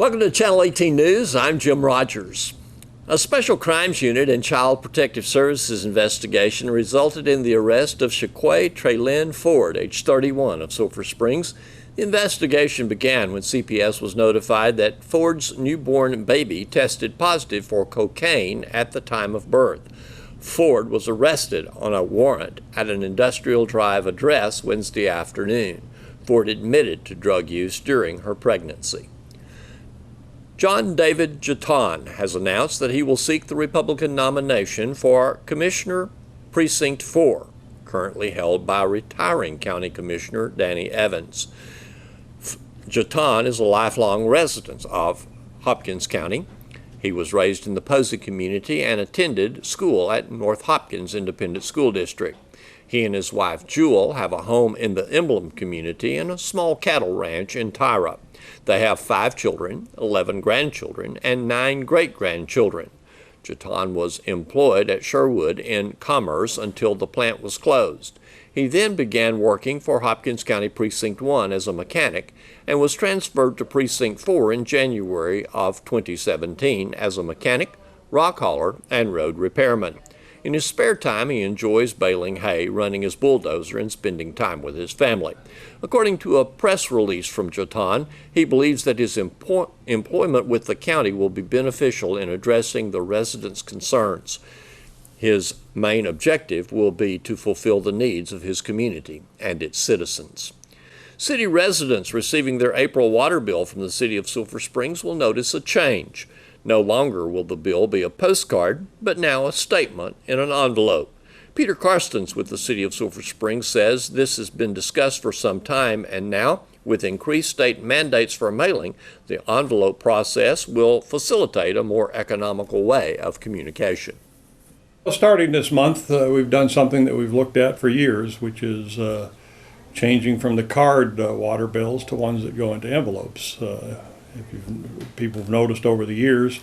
Welcome to Channel 18 News. I'm Jim Rogers. A special crimes unit and Child Protective Services investigation resulted in the arrest of Ch.18 Ford, age 31, of Sulphur Springs. The investigation began when CPS was notified that Ford's newborn baby tested positive for cocaine at the time of birth. Ford was arrested on a warrant at an Industrial Drive address Wednesday afternoon. Ford admitted to drug use during her pregnancy. John David Ch.18 has announced that he will seek the Republican nomination for Commissioner Precinct 4, currently held by retiring County Commissioner Danny Evans. Ch.18 is a lifelong resident of Hopkins County. He was raised in the Posey community and attended school at North Hopkins Independent School District. He and his wife Jewel have a home in the Emblem community and a small cattle ranch in Tyra. They have 5 children, 11 grandchildren, and 9 great-grandchildren. Ch.18 was employed at Sherwood in Commerce until the plant was closed. He then began working for Hopkins County Precinct 1 as a mechanic and was transferred to Precinct 4 in January of 2017 as a mechanic, rock hauler, and road repairman. In his spare time, he enjoys baling hay, running his bulldozer, and spending time with his family. According to a press release from Ch.18, he believes that his employment with the county will be beneficial in addressing the residents' concerns. His main objective will be to fulfill the needs of his community and its citizens. City residents receiving their April water bill from the city of Sulphur Springs will notice a change. No longer will the bill be a postcard, but now a statement in an envelope. Peter Karstens with the City of Sulphur Springs says this has been discussed for some time, and now, with increased state mandates for mailing, the envelope process will facilitate a more economical way of communication. Starting this month, we've done something that we've looked at for years, which is changing from the card water bills to ones that go into envelopes. People have noticed over the years,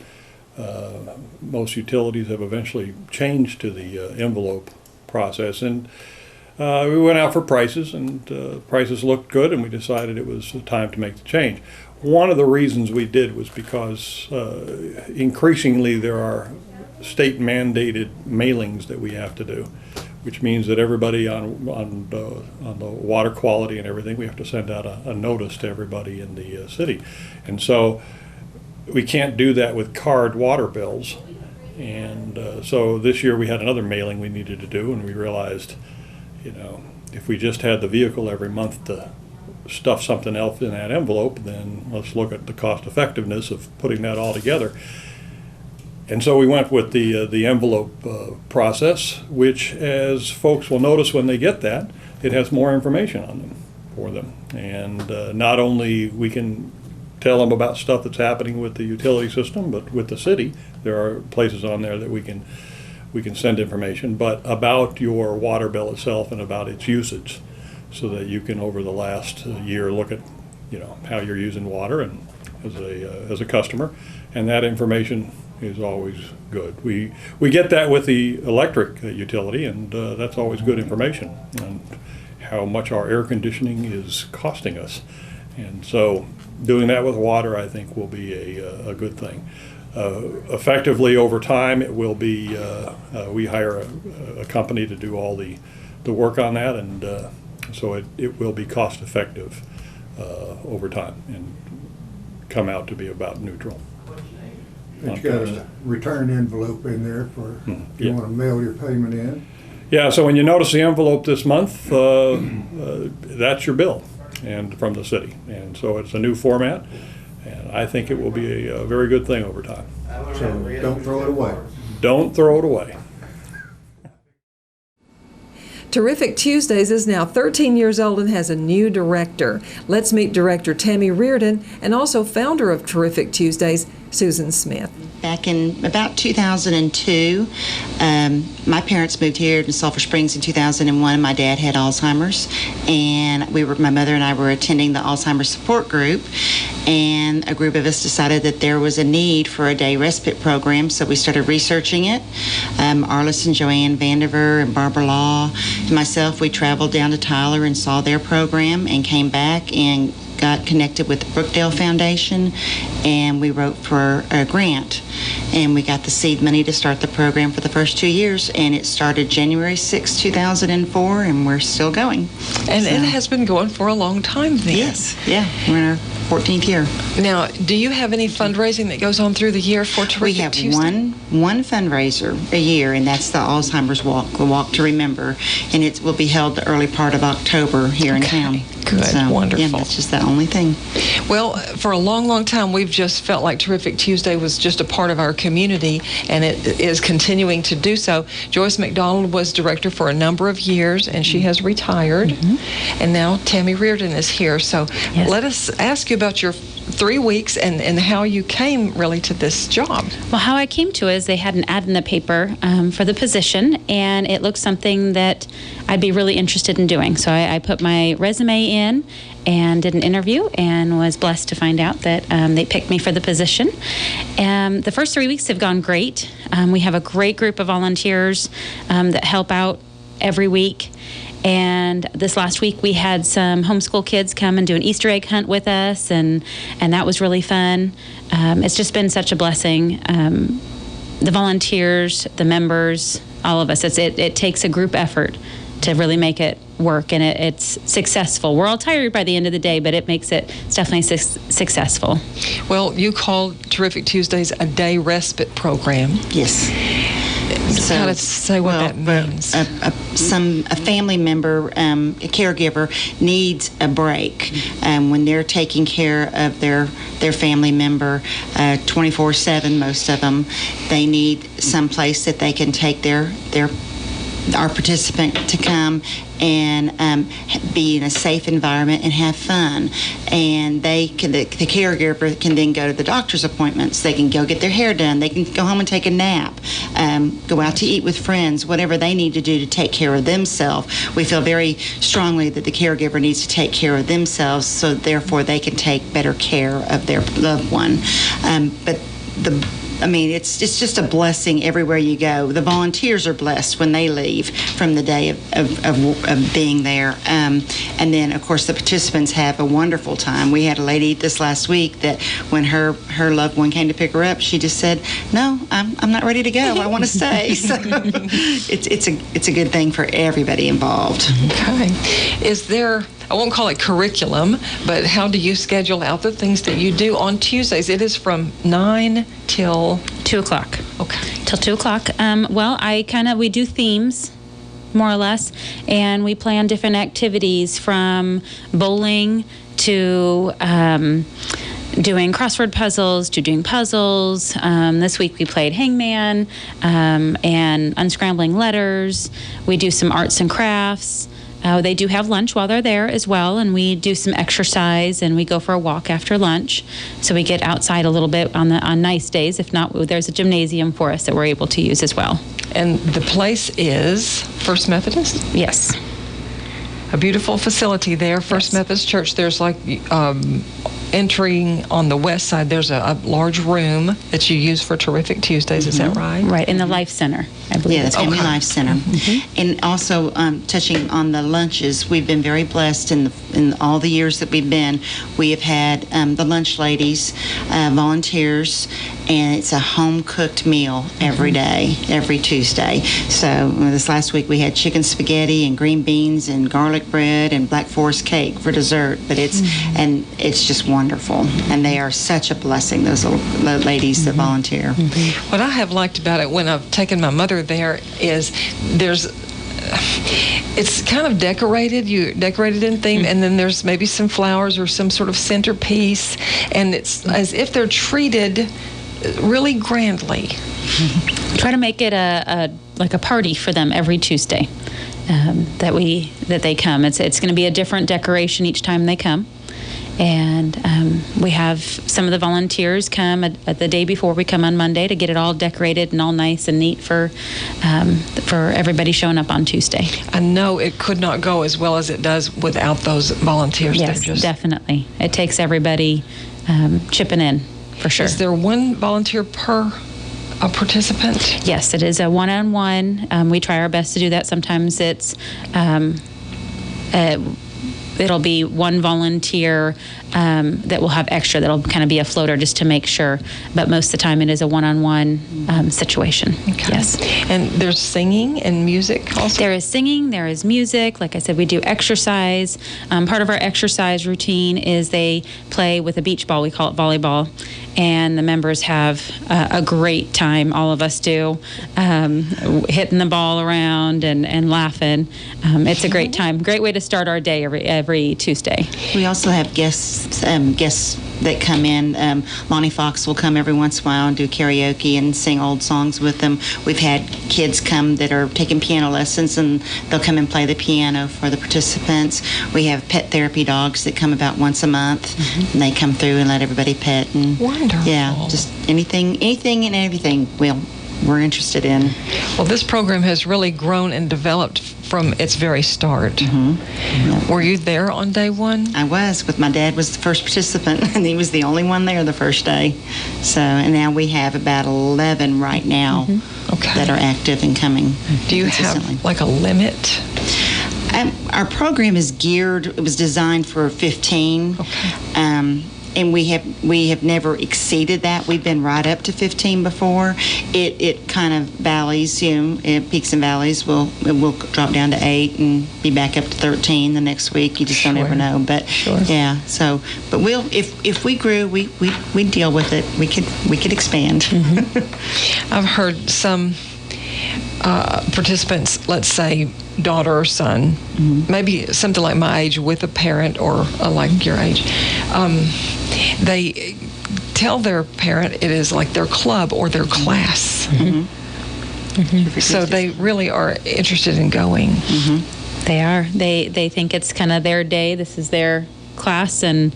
most utilities have eventually changed to the envelope process, and we went out for prices, and prices looked good, and we decided it was time to make the change. One of the reasons we did was because increasingly there are state mandated mailings that we have to do, which means that everybody on the water quality and everything, we have to send out a notice to everybody in the city. And so we can't do that with card water bills. And so this year we had another mailing we needed to do, and we realized, if we just had the vehicle every month to stuff something else in that envelope, then let's look at the cost effectiveness of putting that all together. And so we went with the envelope process, which, as folks will notice when they get that, it has more information on them for them. And not only we can tell them about stuff that's happening with the utility system, but with the city, there are places on there that we can send information, but about your water bill itself and about its usage, so that you can, over the last year, look at how you're using water and as a customer, and that information is always good. We get that with the electric utility, and that's always good information on how much our air conditioning is costing us. And so doing that with water, I think, will be a good thing. Effectively over time, it will be, we hire a company to do all the work on that, and so it will be cost effective over time and come out to be about neutral. But you got a return envelope in there for if you want to mail your payment in. Yeah, so when you notice the envelope this month, that's your bill, and from the city. And so it's a new format, and I think it will be a very good thing over time. So don't throw it away. Don't throw it away. Terrific Tuesdays is now 13 years old and has a new director. Let's meet Director Tammy Reardon and also founder of Terrific Tuesdays, Susan Smith. Back in about 2002, my parents moved here to Sulphur Springs in 2001. My dad had Alzheimer's, and my mother and I were attending the Alzheimer's support group, and a group of us decided that there was a need for a day respite program, so we started researching it. Arliss and Joanne Vandiver and Barbara Law and myself, we traveled down to Tyler and saw their program and came back and got connected with the Brookdale Foundation, and we wrote for a grant, and we got the seed money to start the program for the first 2 years, and it started January 6, 2004, and we're still going. And it has been going for a long time then. Yes, yeah, we're in our 14th year. Now, do you have any fundraising that goes on through the year for Terrific We have Tuesday? one fundraiser a year, and that's the Alzheimer's Walk, the Walk to Remember, and it will be held the early part of October here in town. Good, wonderful. Yeah, that's just the only thing. Well, for a long, long time, we've just felt like Terrific Tuesday was just a part of our community, and it is continuing to do so. Joyce McDonald was director for a number of years, and she has retired. And now Tammy Reardon is here. So let us ask you about your 3 weeks and how you came really to this job. Well, how I came to it is they had an ad in the paper for the position, and it looked something that I'd be really interested in doing. So I put my resume in and did an interview, and was blessed to find out that they picked me for the position. The first 3 weeks have gone great. We have a great group of volunteers that help out every week. And this last week we had some homeschool kids come and do an Easter egg hunt with us, and that was really fun. It's just been such a blessing. The volunteers, the members, all of us, it takes a group effort to really make it work, and it's successful. We're all tired by the end of the day, but it's definitely successful. Well, you call Terrific Tuesdays a day respite program. Yes. So, kind of say what that means. A family member, a caregiver, needs a break when they're taking care of their family member 24/7. Most of them, they need some place that they can take our participant to come and be in a safe environment and have fun. And the caregiver can then go to the doctor's appointments. They can go get their hair done. They can go home and take a nap, go out to eat with friends, whatever they need to do to take care of themselves. We feel very strongly that the caregiver needs to take care of themselves, so therefore they can take better care of their loved one. It's just a blessing everywhere you go. The volunteers are blessed when they leave from the day of being there. And then, of course, the participants have a wonderful time. We had a lady this last week that when her loved one came to pick her up, she just said, "No, I'm not ready to go. I want to stay." So it's a good thing for everybody involved. Okay. Is there, I won't call it curriculum, but how do you schedule out the things that you do on Tuesdays? It is from 9 till 2 o'clock. Okay. Till 2 o'clock. We do themes, more or less, and we plan different activities from bowling to doing crossword puzzles to doing puzzles. This week we played hangman and unscrambling letters. We do some arts and crafts. They do have lunch while they're there as well, and we do some exercise, and we go for a walk after lunch. So we get outside a little bit on nice days. If not, there's a gymnasium for us that we're able to use as well. And the place is First Methodist? Yes. A beautiful facility there, First Methodist Church. There's entering on the west side, there's a large room that you use for Terrific Tuesdays. Is that right? Right, in the Life Center, I believe. Yeah, the Family Life Center. And also touching on the lunches, we've been very blessed in all the years that we've been. We have had the lunch ladies, volunteers, and it's a home-cooked meal every day, every Tuesday. So this last week we had chicken spaghetti and green beans and garlic bread and Black Forest cake for dessert. But it's just wonderful, and they are such a blessing. Those little ladies that volunteer. What I have liked about it when I've taken my mother there is it's kind of decorated. You decorated in theme, and then there's maybe some flowers or some sort of centerpiece, and it's as if they're treated really grandly. Try to make it a party for them every Tuesday that they come. It's going to be a different decoration each time they come. And we have some of the volunteers come at the day before we come on Monday to get it all decorated and all nice and neat for everybody showing up on Tuesday. I know it could not go as well as it does without those volunteers. Yes, definitely. It takes everybody chipping in, for sure. Is there one volunteer per a participant? Yes, it is a one-on-one. We try our best to do that. Sometimes it's it'll be one volunteer that will have extra. That'll kind of be a floater just to make sure. But most of the time, it is a one-on-one situation. Okay. Yes. And there's singing and music also? There is singing, there is music. Like I said, we do exercise. Part of our exercise routine is they play with a beach ball. We call it volleyball. And the members have a great time, all of us do, hitting the ball around and laughing. It's a great time. Great way to start our day every Tuesday. We also have guests that come in. Lonnie Fox will come every once in a while and do karaoke and sing old songs with them. We've had kids come that are taking piano lessons, and they'll come and play the piano for the participants. We have pet therapy dogs that come about once a month, and they come through and let everybody pet. And Wonderful. yeah, just anything and everything we're interested in. Well, this program has really grown and developed from its very start. Yeah. Were you there on day one? I was, with my dad was the first participant, and he was the only one there the first day. So, and now we have about 11 right now Okay. that are active and coming. Do you consistently. have like a limit? Our program is geared. It was designed for 15. Okay. And we have never exceeded that. We've been right up to 15 before. It kind of valleys, peaks and valleys. We'll drop down to 8 and be back up to 13 the next week. You just don't ever know. But yeah, so but we'll if we grew, we deal with it. We could expand. I've heard some participants, let's say daughter or son, maybe something like my age with a parent or like your age, they tell their parent it is like their club or their class. So they really are interested in going. They are. They think it's kind of their day. This is their class, and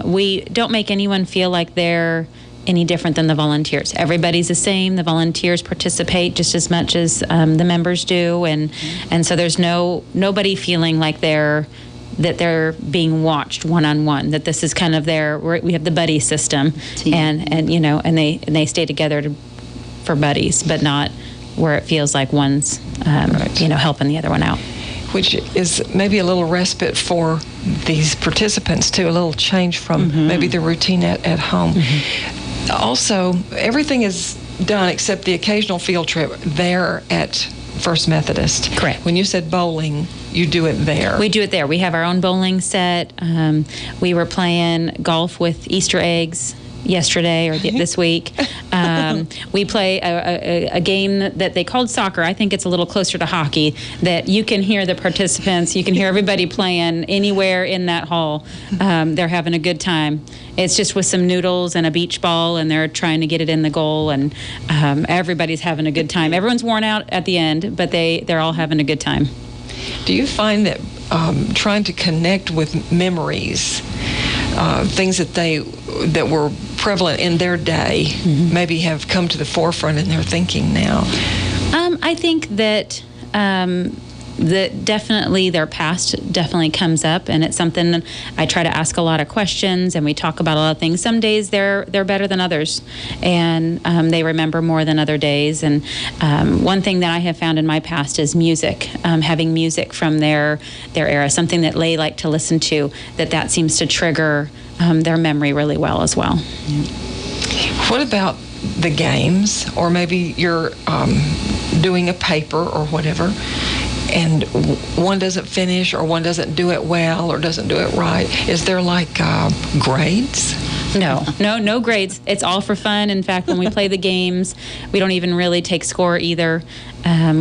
we don't make anyone feel like they're any different than the volunteers. Everybody's the same. The volunteers participate just as much as the members do, and so there's nobody feeling like they're being watched one-on-one, that this is kind of we have the buddy system, and they stay together for buddies, but not where it feels like one's helping the other one out. Which is maybe a little respite for these participants too, a little change from maybe the routine at home. Also, everything is done except the occasional field trip there at First Methodist. Correct. When you said bowling, you do it there. We do it there. We have our own bowling set. We were playing golf with Easter eggs yesterday or this week. We play a game that they called soccer. I think it's a little closer to hockey, that you can hear the participants, you can hear everybody playing anywhere in that hall. They're having a good time. It's just with some noodles and a beach ball, and they're trying to get it in the goal, and everybody's having a good time. Everyone's worn out at the end, but they're all having a good time. Do you find that trying to connect with memories, things that were prevalent in their day, maybe have come to the forefront in their thinking now? I think that definitely their past definitely comes up, and it's something I try to ask a lot of questions, and we talk about a lot of things. Some days they're better than others, and they remember more than other days. And one thing that I have found in my past is music, having music from their era, something that they like to listen to, that seems to trigger their memory really well as well. What about the games, or maybe you're doing a paper or whatever, and one doesn't finish, or one doesn't do it well, or doesn't do it right? Is there like grades? No grades. It's all for fun. In fact, when we play the games, we don't even really take score either.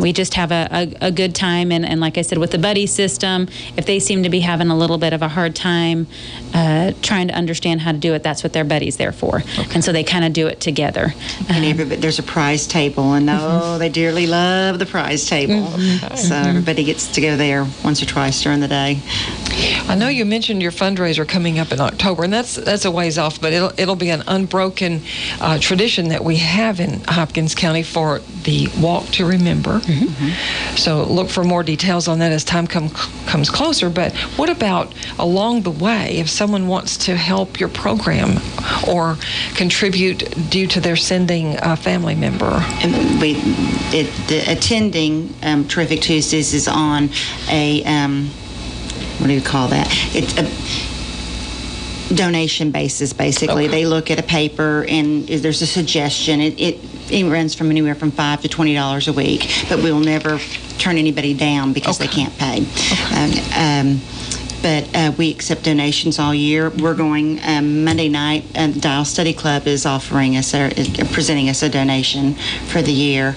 We just have a good time, and like I said, with the buddy system, if they seem to be having a little bit of a hard time trying to understand how to do it, that's what their buddy's there for. Okay. And so they kind of do it together. And there's a prize table, and they dearly love the prize table. So everybody gets to go there once or twice during the day. I know you mentioned your fundraiser coming up in October, and that's a ways off, but it'll be an unbroken tradition that we have in Hopkins County for the Walk to Remember. So look for more details on that as time comes closer. But what about along the way, if someone wants to help your program or contribute due to their sending a family member? Attending Terrific Tuesdays is on what do you call that? It's a donation basis, basically. Okay. They look at a paper and there's a suggestion. It runs from anywhere from $5 to $20 a week, but we'll never turn anybody down because they can't pay. But we accept donations all year. We're going Monday night. Dial Study Club is offering us, presenting us a donation for the year.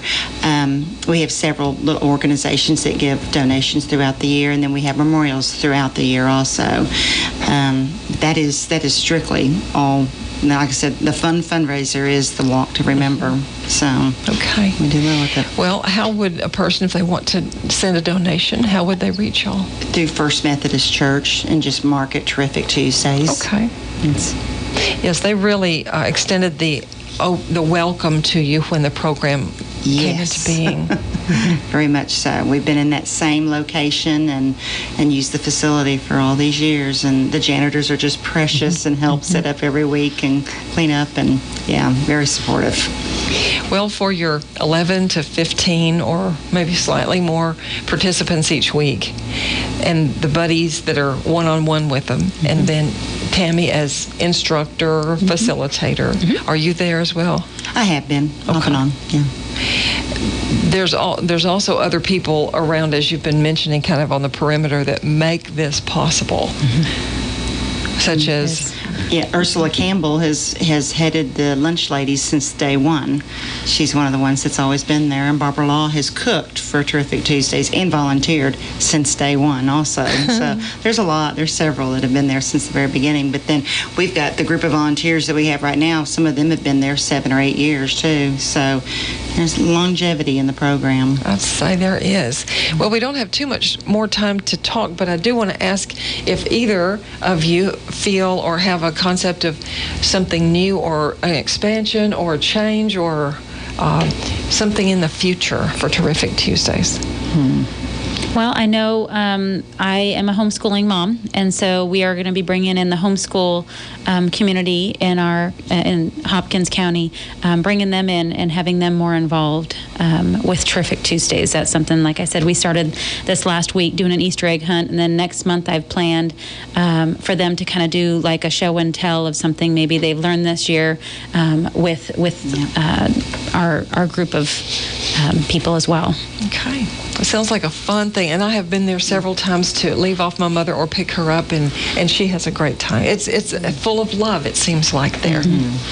We have several little organizations that give donations throughout the year, and then we have memorials throughout the year also. That is strictly all. Like I said, the fundraiser is the Walk to Remember. So Okay. we do well with it. Well, how would a person, if they want to send a donation, how would they reach y'all? Through First Methodist Church and just mark it Terrific Tuesdays. Okay. Yes, they really extended the welcome to you when the program came into being. Very much so. We've been in that same location and used the facility for all these years, and the janitors are just precious and help set up every week and clean up, and very supportive. Well, for your 11 to 15 or maybe slightly more participants each week, and the buddies that are one-on-one with them, and then Tammy as instructor, facilitator, are you there as well? I have been, off and on, yeah. There's also other people around, as you've been mentioning, kind of on the perimeter that make this possible, such as... Yeah, Ursula Campbell has headed the lunch ladies since day one. She's one of the ones that's always been there. And Barbara Law has cooked for Terrific Tuesdays and volunteered since day one also. So there's a lot. There's several that have been there since the very beginning. But then we've got the group of volunteers that we have right now. Some of them have been there 7 or 8 years too. So there's longevity in the program. I'd say there is. Well, we don't have too much more time to talk, but I do want to ask if either of you feel or have a concept of something new or an expansion or a change or something in the future for Terrific Tuesdays. Well, I know I am a homeschooling mom, and so we are going to be bringing in the homeschool community in our in Hopkins County, bringing them in and having them more involved with Terrific Tuesdays. That's something, like I said, we started this last week doing an Easter egg hunt, and then next month I've planned for them to kind of do like a show and tell of something maybe they've learned this year with our group of people as well. Okay. It sounds like a fun thing, and I have been there several times to leave off my mother or pick her up, and she has a great time. It's full of love, it seems like there,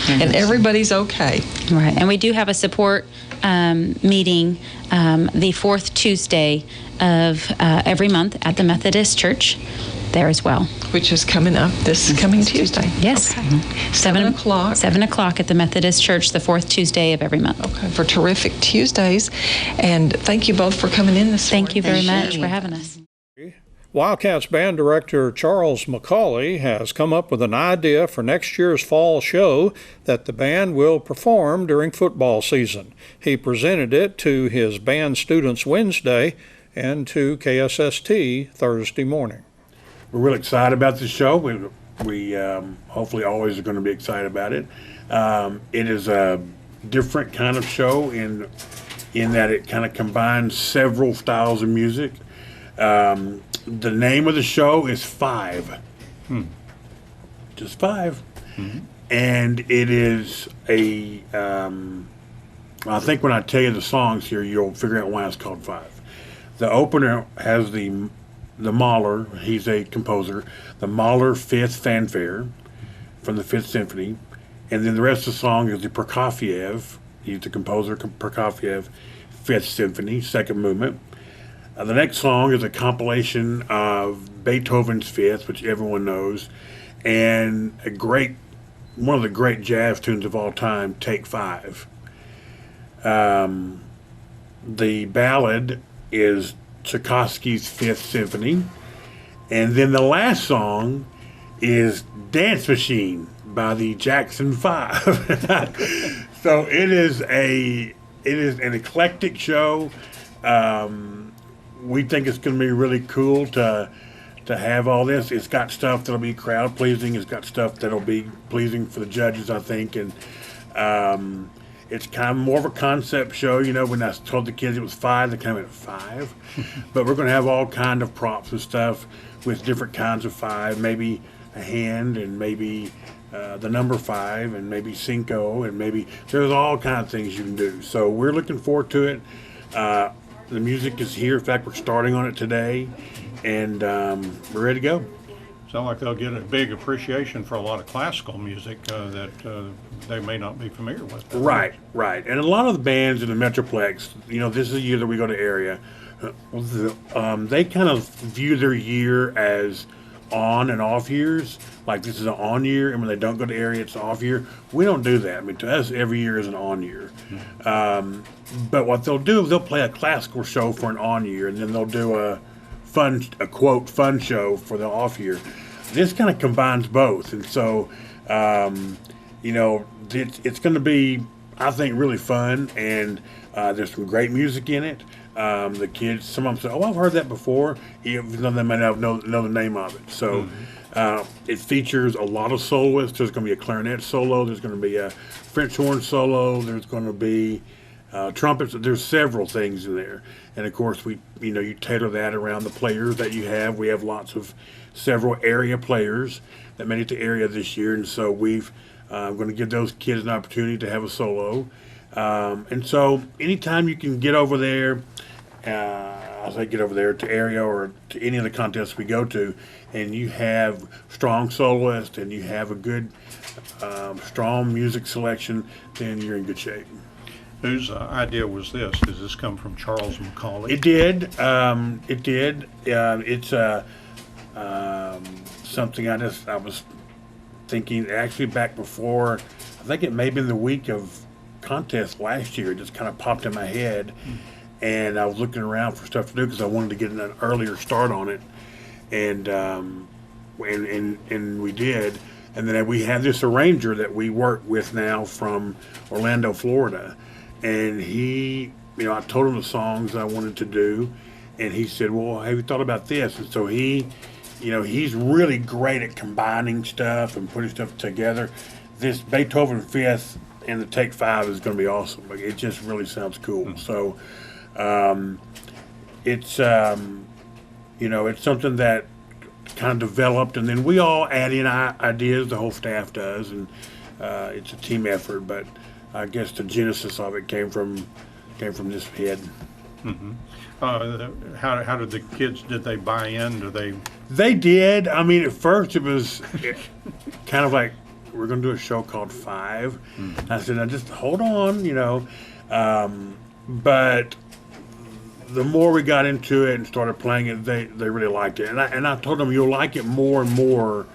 and everybody's okay. Right, and we do have a support meeting the fourth Tuesday of every month at the Methodist Church there as well. Which is coming up this coming Tuesday. Yes. Okay. 7 o'clock. 7 o'clock at the Methodist Church, the fourth Tuesday of every month. Okay, for Terrific Tuesdays. And thank you both for coming in this morning. Thank you very much for having us. Wildcats band director Charles McCauley has come up with an idea for next year's fall show that the band will perform during football season. He presented it to his band students Wednesday and to KSST Thursday morning. We're really excited about this show. We hopefully always are going to be excited about it. It is a different kind of show in that it kind of combines several styles of music. The name of the show is 5. Just 5. And it is I think when I tell you the songs here, you'll figure out why it's called 5. The opener has the Mahler, he's a composer, the Mahler Fifth Fanfare from the Fifth Symphony, and then the rest of the song is the Prokofiev, he's the composer, Prokofiev Fifth Symphony, second movement. The next song is a compilation of Beethoven's Fifth, which everyone knows, and one of the great jazz tunes of all time, Take 5. The ballad is Tchaikovsky's Fifth Symphony, and then the last song is Dance Machine by the Jackson 5. So it is an eclectic show. We think it's going to be really cool to have all this. It's got stuff that'll be crowd pleasing. It's got stuff that'll be pleasing for the judges, I think, and it's kind of more of a concept show. You know, when I told the kids it was 5, they kind of went 5. But we're going to have all kind of props and stuff. with different kinds of five, maybe a hand and maybe the number five and maybe cinco and maybe there's all kinds of things you can do. So we're looking forward to it. The music is here. In fact, we're starting on it today, and we're ready to go. Sound like they'll get a big appreciation for a lot of classical music that they may not be familiar with. Right. And a lot of the bands in the Metroplex, this is the year that we go to area. They kind of view their year as on and off years. Like this is an on year, and when they don't go to area, it's an off year. We don't do that. I mean, to us, every year is an on year. But what they'll do is they'll play a classical show for an on year, and then they'll do a quote fun show for the off year. This kind of combines both, and so it's going to be, I think, really fun, and there's some great music in it. The kids, some of them say, "Oh, I've heard that before," even though they might not know the name of it. So it features a lot of soloists. There's going to be a clarinet solo. There's going to be a French horn solo. There's going to be trumpets. There's several things in there, and of course you tailor that around the players that you have. We have lots of several area players that made it to area this year, and so we've going to give those kids an opportunity to have a solo. And so anytime you can get over there, I'll say get over there to area or to any of the contests we go to, and you have strong soloists and you have a good strong music selection, then you're in good shape. Whose idea was this? Does this come from Charles McCauley? It did. It's something I was thinking actually back before. I think it may have been the week of contest last year. It just kind of popped in my head, and I was looking around for stuff to do because I wanted to get an earlier start on it, and we did. And then we have this arranger that we work with now from Orlando, Florida. And he, I told him the songs I wanted to do, and he said, "Well, have you thought about this?" And so he's really great at combining stuff and putting stuff together. This Beethoven Fifth and the Take Five is going to be awesome. Like, it just really sounds cool. So it's it's something that kind of developed, and then we all add in ideas. The whole staff does, and it's a team effort. But I guess the genesis of it came from this head. Mm-hmm. How did the kids? Did they buy in? They did. I mean, at first it was kind of like, we're going to do a show called Five. I said, now just hold on, but the more we got into it and started playing it, they really liked it. And I told them, you'll like it more and more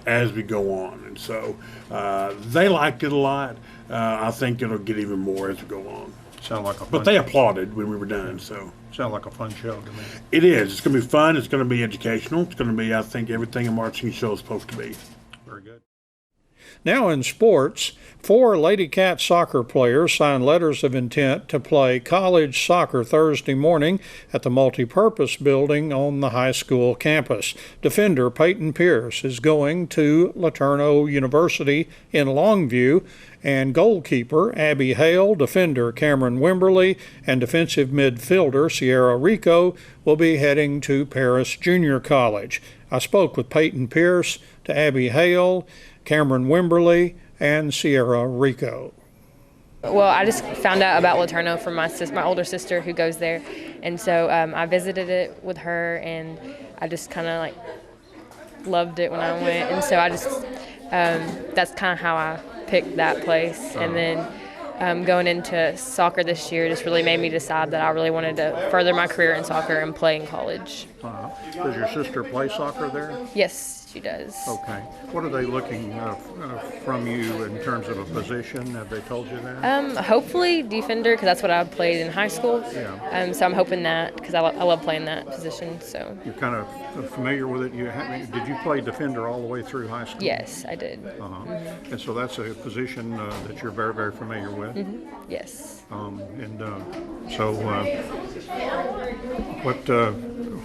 as we go on. And so they liked it a lot. I think it'll get even more as we go on. Sound like a fun But they applauded when we were done. So sound like a fun show to me. It is. It's going to be fun. It's going to be educational. It's going to be, I think, everything a marching show is supposed to be. Very good. Now in sports, 4 Lady Cat soccer players signed letters of intent to play college soccer Thursday morning at the multipurpose building on the high school campus. Defender Peyton Pierce is going to LeTourneau University in Longview, and goalkeeper Abby Hale, defender Cameron Wimberly, and defensive midfielder Sierra Rico will be heading to Paris Junior College. I spoke with Peyton Pierce, to Abby Hale, Cameron Wimberly, and Sierra Rico. Well, I just found out about LeTourneau from my older sister who goes there, and so I visited it with her, and I just kind of loved it when I went, and so I just that's kind of how I picked that place. And then going into soccer this year just really made me decide that I really wanted to further my career in soccer and play in college. Does your sister play soccer there? Yes, she does. Okay. What are they looking from you in terms of a position? Have they told you that? Hopefully defender, because that's what I played in high school. Yeah. So I'm hoping that, because I love playing that position. So You're kind of familiar with it. Did you play defender all the way through high school? yes, I did. And so that's a position that you're very, very familiar with. Yes. So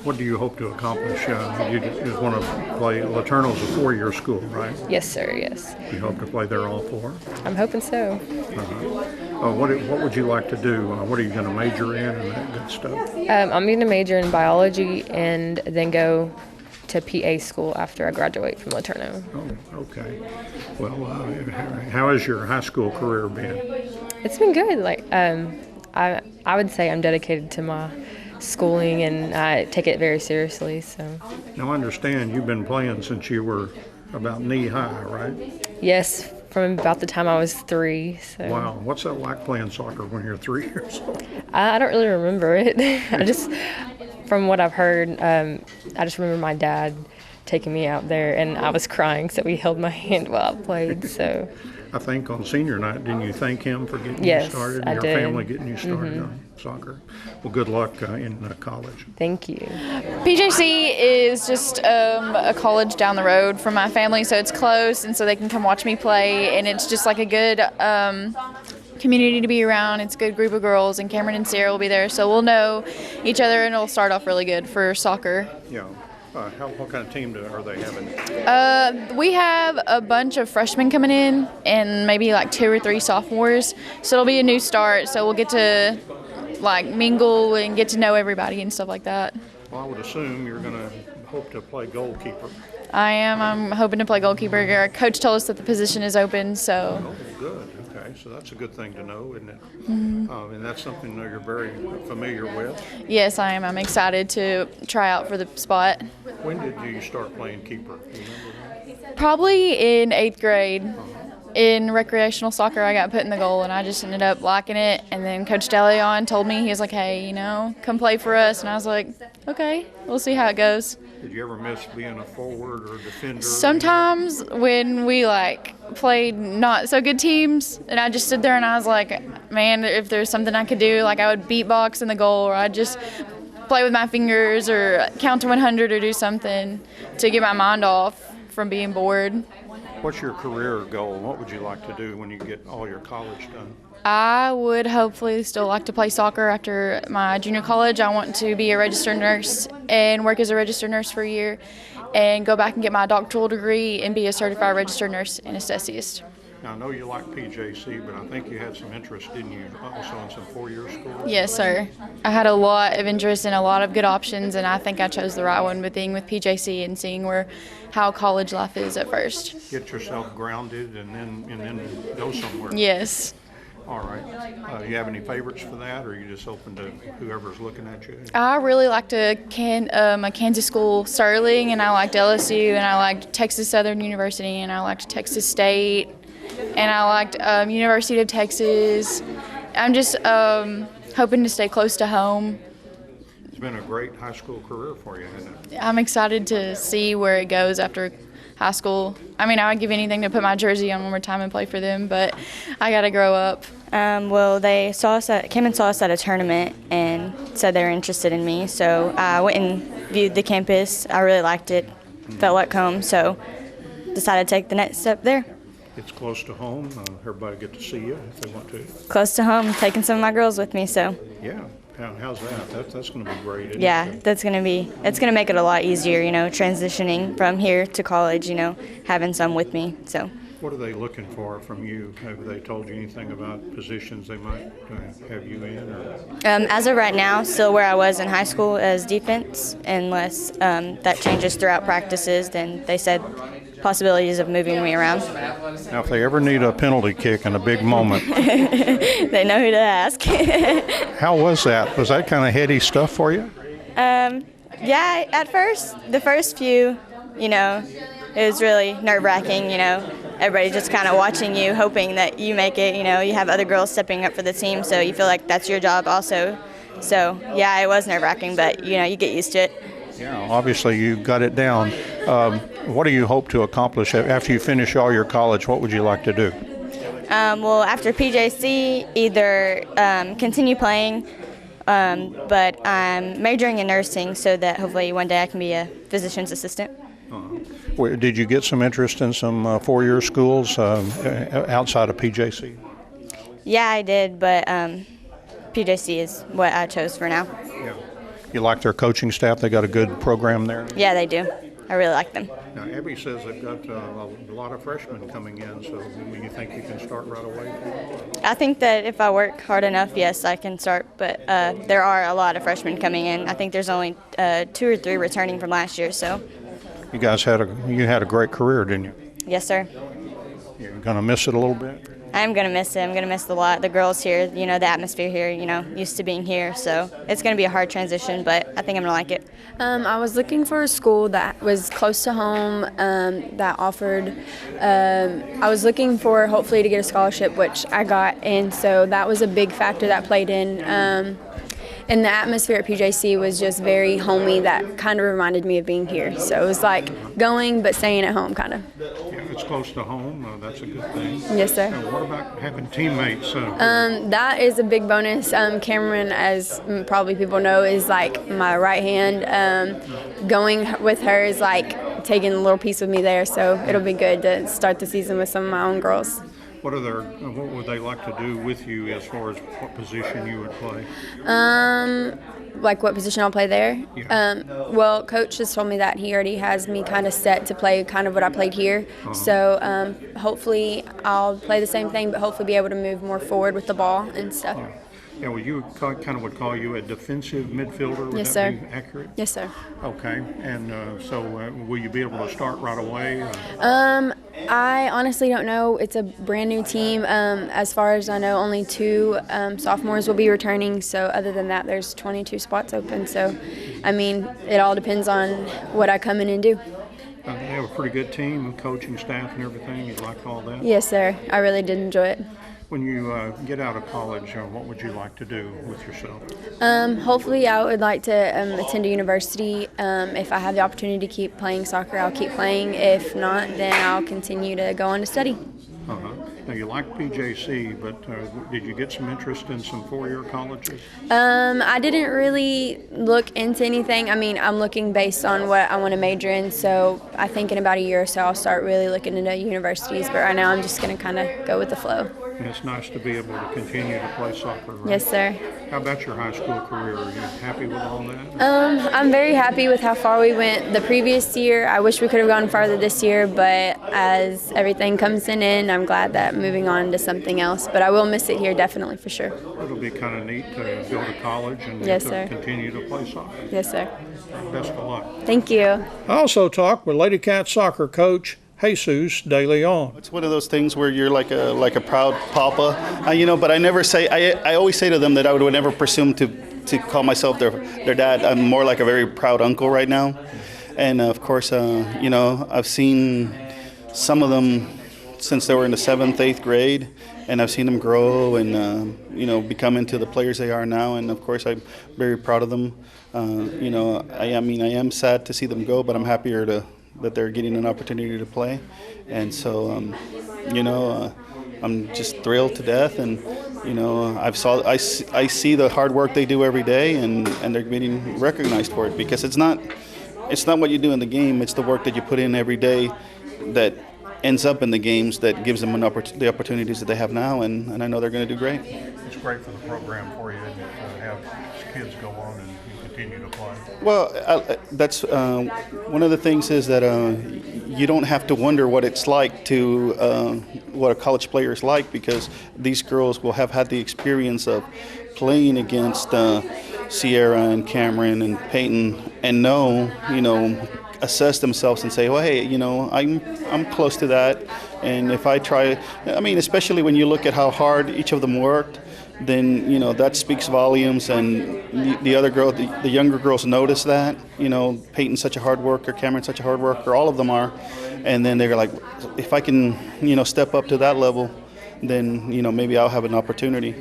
what do you hope to accomplish? You just want to play. LeTourneau's a 4-year school, right? Yes, sir. Yes. You hope to play there all 4? I'm hoping so. What would you like to do? What are you going to major in and that good stuff? I'm going to major in biology and then go to PA school after I graduate from LeTourneau. Oh, okay. Well, how has your high school career been? It's been good. I would say I'm dedicated to my schooling, and I take it very seriously. So. Now, I understand you've been playing since you were about knee high, right? Yes, from about the time I was 3. So. Wow, what's that like playing soccer when you're 3 years old? I don't really remember it. From what I've heard, I just remember my dad taking me out there, and I was crying, so he held my hand while I played. So. I think on senior night, didn't you thank him for getting you started and I your did. family getting you started on soccer? Well, good luck in college. Thank you. PJC is just a college down the road from my family, so it's close, and so they can come watch me play, and it's just like a good community to be around. It's a good group of girls, and Cameron and Sarah will be there, so we'll know each other, and it'll start off really good for soccer. Yeah. What kind of team are they having? We have a bunch of freshmen coming in and maybe like 2 or 3 sophomores. So it'll be a new start. So we'll get to like mingle and get to know everybody and stuff like that. Well, I would assume you're going to hope to play goalkeeper. I am. I'm hoping to play goalkeeper. Our coach told us that the position is open. So. Oh, good. Okay, so that's a good thing to know, isn't it? And that's something that you're very familiar with. Yes, I am. I'm excited to try out for the spot. When did you start playing keeper? Do you remember that? Probably in 8th grade. In recreational soccer, I got put in the goal, and I just ended up liking it. And then Coach DeLeon told me, he was like, hey, come play for us. And I was like, okay, we'll see how it goes. Did you ever miss being a forward or a defender? Sometimes when we played not so good teams, and I just stood there and I was like, man, if there's something I could do, I would beatbox in the goal, or I'd just play with my fingers or count to 100 or do something to get my mind off from being bored. What's your career goal? What would you like to do when you get all your college done? I would hopefully still like to play soccer after my junior college. I want to be a registered nurse and work as a registered nurse for a year and go back and get my doctoral degree and be a certified registered nurse anesthetist. Now, I know you like PJC, but I think you had some interest, didn't you, also in some 4-year schools? Yes, sir. I had a lot of interest in a lot of good options, and I think I chose the right one with being with PJC and seeing how college life is at first. Get yourself grounded and then go somewhere. Yes. All right. You have any favorites for that, or are you just open to whoever's looking at you? I really liked a Kansas school, Sterling, and I liked LSU, and I liked Texas Southern University, and I liked Texas State, and I liked University of Texas. I'm just hoping to stay close to home. It's been a great high school career for you, hasn't it? I'm excited to see where it goes after high school. I mean, I would give anything to put my jersey on one more time and play for them, but I got to grow up. Well, they came and saw us at a tournament and said they were interested in me. So I went and viewed the campus. I really liked it, felt like home, so decided to take the next step there. It's close to home. Everybody get to see you if they want to. Close to home, taking some of my girls with me, so. Yeah. How's that? That's going to be great. Isn't Yeah, it? it's going to make it a lot easier, transitioning from here to college, having some with me, so. What are they looking for from you? Have they told you anything about positions they might have you in? Or? As of right now, still where I was in high school as defense, unless that changes throughout practices, then they said possibilities of moving me around. Now, if they ever need a penalty kick in a big moment, they know who to ask. How was that? Was that kind of heady stuff for you? Yeah, at first, the first few, it was really nerve-wracking, Everybody just kind of watching you, hoping that you make it, You have other girls stepping up for the team, so you feel like that's your job also. So, yeah, it was nerve-wracking, but, you get used to it. Yeah, obviously you got it down. What do you hope to accomplish after you finish all your college? What would you like to do? Well, after PJC, either continue playing, but I'm majoring in nursing so that hopefully one day I can be a physician's assistant. Did you get some interest in some 4-year schools outside of PJC? Yeah, I did, but PJC is what I chose for now. Yeah. You like their coaching staff? They got a good program there? Yeah, they do. I really like them. Now, Abby says they've got a lot of freshmen coming in, so you think you can start right away? I think that if I work hard enough, yes, I can start, but there are a lot of freshmen coming in. I think there's only 2 or 3 returning from last year, so. You guys had a great career, didn't you? Yes, sir. You're going to miss it a little bit? I'm going to miss it. I'm going to miss it a lot. The girls here, the atmosphere here, used to being here. So it's going to be a hard transition, but I think I'm going to like it. I was looking for a school that was close to home, that offered, I was looking for hopefully to get a scholarship, which I got, and so that was a big factor that played in. And the atmosphere at PJC was just very homey. That kind of reminded me of being here. So it was like going but staying at home, kind of. Yeah, it's close to home. That's a good thing. Yes, sir. What about having teammates? That is a big bonus. Cameron, as probably people know, is like my right hand. Going with her is like taking a little piece with me there. So it'll be good to start the season with some of my own girls. What would they like to do with you as far as what position you would play? Like what position I'll play there? Yeah. Well, Coach has told me that he already has me kind of set to play kind of what I played here. Uh-huh. So hopefully I'll play the same thing, but hopefully be able to move more forward with the ball and stuff. Yeah. Yeah, well, you kind of would call you a defensive midfielder. Would Yes, that sir. be accurate? Yes, sir. Okay, and so will you be able to start right away? I honestly don't know. It's a brand new team. As far as I know, only 2 sophomores will be returning. So other than that, there's 22 spots open. So, I mean, it all depends on what I come in and do. They have a pretty good team, coaching staff and everything. You like all that? Yes, sir. I really did enjoy it. When you get out of college, what would you like to do with yourself? Hopefully, I would like to attend a university. If I have the opportunity to keep playing soccer, I'll keep playing. If not, then I'll continue to go on to study. Uh-huh. Now, you like PJC, but did you get some interest in some four-year colleges? I didn't really look into anything. I mean, I'm looking based on what I want to major in, so I think in about a year or so I'll start really looking into universities, but right now I'm just going to kind of go with the flow. And it's nice to be able to continue to play soccer, right? Yes, sir. How about your high school career? Are you happy with all that? I'm very happy with how far we went the previous year. I wish we could have gone farther this year, but as everything comes to an end, I'm glad that moving on to something else. But I will miss it here, definitely, for sure. It'll be kind of neat to go to college and Yes, to sir. continue to play soccer. Yes, sir. Best of luck. Thank you. I also talked with Lady Cat soccer coach Jesus De Leon. It's one of those things where you're like a proud papa, but I never say, I always say to them that I would never presume to call myself their dad. I'm more like a very proud uncle right now. And of course, I've seen some of them since they were in the 7th, 8th grade, and I've seen them grow and, become into the players they are now. And of course, I'm very proud of them. I am sad to see them go, but I'm happier that they're getting an opportunity to play. And so, I'm just thrilled to death. And, I see the hard work they do every day, and they're getting recognized for it, because it's not what you do in the game, it's the work that you put in every day that ends up in the games that gives them the opportunities that they have now, and I know they're going to do great. It's great for the program for you to have kids go on and continue to play. Well, that's one of the things is that you don't have to wonder what it's like to what a college player is like, because these girls will have had the experience of playing against Sierra and Cameron and Peyton, and assess themselves and say, well, hey, I'm close to that. And if I try, especially when you look at how hard each of them worked, then that speaks volumes. And the other girl, the younger girls notice that. Peyton's such a hard worker, Cameron's such a hard worker, all of them are. And then they're like, if I can step up to that level, then maybe I'll have an opportunity.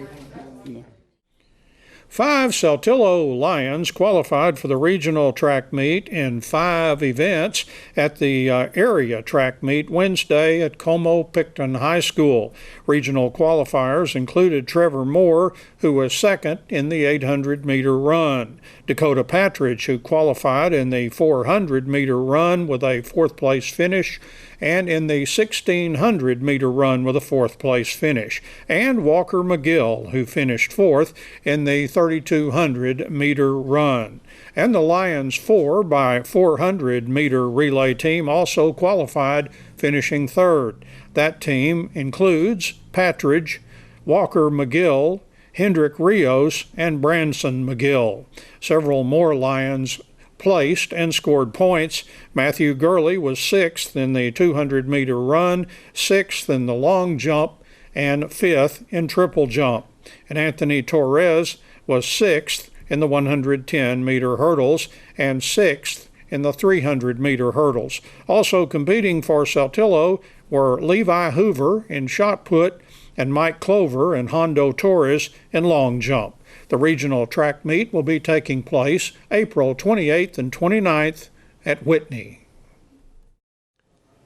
5 Saltillo Lions qualified for the regional track meet in 5 events at the area track meet Wednesday at Como-Picton High School. Regional qualifiers included Trevor Moore, who was second in the 800-meter run, Dakota Patridge, who qualified in the 400-meter run with a 4th-place finish, and in the 1,600-meter run with a 4th-place finish, and Walker McGill, who finished 4th in the 3,200-meter run. And the Lions 4x400-meter relay team also qualified, finishing 3rd. That team includes Patridge, Walker McGill, Hendrick Rios, and Branson McGill. Several more Lions placed and scored points. Matthew Gurley was 6th in the 200-meter run, 6th in the long jump, and 5th in triple jump. And Anthony Torres was 6th in the 110-meter hurdles and 6th in the 300-meter hurdles. Also competing for Saltillo were Levi Hoover in shot put and Mike Clover and Hondo Torres in long jump. The regional track meet will be taking place April 28th and 29th at Whitney.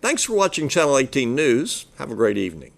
Thanks for watching Channel 18 News. Have a great evening.